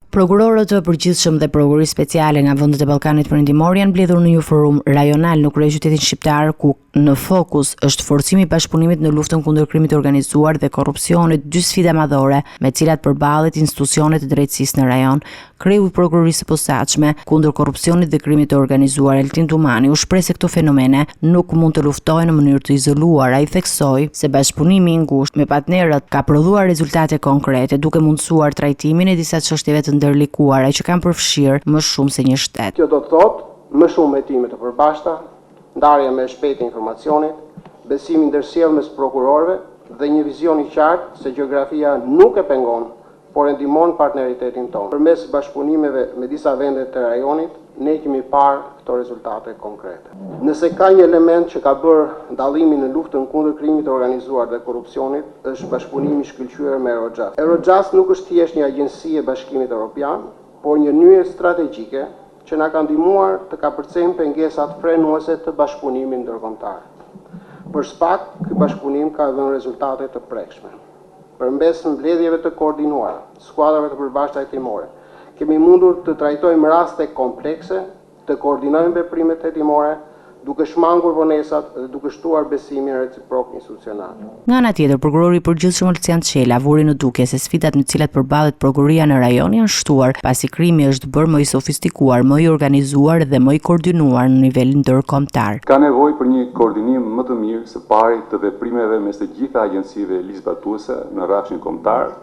Prokurorët të përgjithshëm dhe prokurori speciale nga vendet e Ballkanit Perëndimor janë mbledhur në një forum rajonal në kryeqytetin shqiptar ku në fokus është forcimi i bashkëpunimit në luftën kundër krimit të organizuar dhe korrupsionit, dy sfida madhore me të cilat përballet institucionet e drejtësisë në rajon. Kreu i prokurorisë së posaçme kundër korrupsionit dhe krimit të organizuar, Eltin Tumani, u shpreh se këto fenomene nuk mund të luftohen në mënyrë të izoluar. Ai theksoi se bashkëpunimi i ngushtë me partnerët ka prodhuar rezultate konkrete, duke mundësuar trajtimin e disa çështjeve të ndërlikuara që kanë përfshirë më shumë se një shtet. Kjo do të thotë më shumë hetime të përbashkëta, ndarje më e shpejtë e informacionit, besimi ndërsjellë mes prokurorëve dhe një vizion i qartë se gjeografia nuk e pengon, por e ndihmon partneritetin tonë. Përmes bashkëpunimeve me disa vende të rajonit, ne kemi parë këto rezultate konkrete. Nëse ka një element që ka bërë dallimin në luftën kundër krimit të organizuar dhe korrupsionit, është bashkëpunimi i shkëlqyer me Eurojust. Eurojust nuk është thjesht një agjenci e Bashkimit Evropian, por një nyje strategjike që na ka ndihmuar të kapërcejmë pengesat frenuese të bashkëpunimit ndërkombëtar. Për shpak, ky bashkëpunim ka dhënë rezultate të prekshme. Përmes mbledhjeve të koordinuara, skuadrave të përbashkëta hetimore, kemi mundur të trajtojmë raste komplekse, të koordinojmë veprimet hetimore, duke shmangur vonesat dhe duke shtuar besimin reciprok institucional. Nga ana tjetër, prokurori i përgjithshëm Olcian Çela vuri në dukje se sfidat me të cilat përballet prokuroria në rajon janë shtuar, pasi krimi është bërë më i sofistikuar, më i organizuar dhe më i koordinuar në nivel ndërkombëtar. Ka nevojë për një koordinim më të mirë së pari të veprimeve mes të gjitha agjencive ligjzbatuese në rrafshin kombëtar,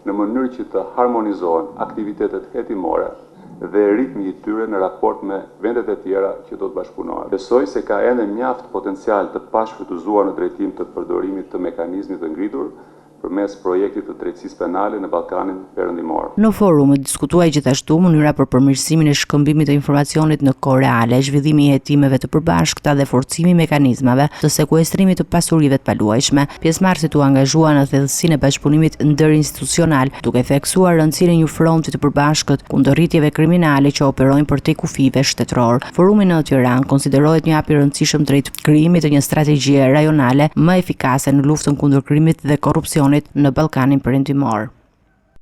në mënyrë që të harmonizohen aktivitetet hetimore dhe ritmi i tyre në raport me vendet e tjera që do të bashkëpunohen. Besoj se ka ende mjaft potencial të pashfrytëzuar në drejtim të përdorimit të mekanizmit të ngritur përmes projektit të drejtësisë penale në Ballkanin Perëndimor. Në forum diskutuai gjithashtu mënyra për përmirësimin e shkëmbimit të informacionit në kohë reale, zhvillimi i hetimeve të përbashkëta dhe forcimi i mekanizmave të sekuestrimit të pasurive të paluajshme. Pjesëmarrësit u angazhuan në thellësinë e bashkëpunimit ndërinstitucional, duke theksuar rëndësinë e një fronti të përbashkët kundër rritjeve kriminale që operojnë përtej kufive shtetëror. Forumi në Tiranë konsiderohet një hap i rëndësishëm drejt krijimit të një strategjie rajonale më efikase në luftën kundër krimit dhe korrupsionit në Ballkanin Perëndimor.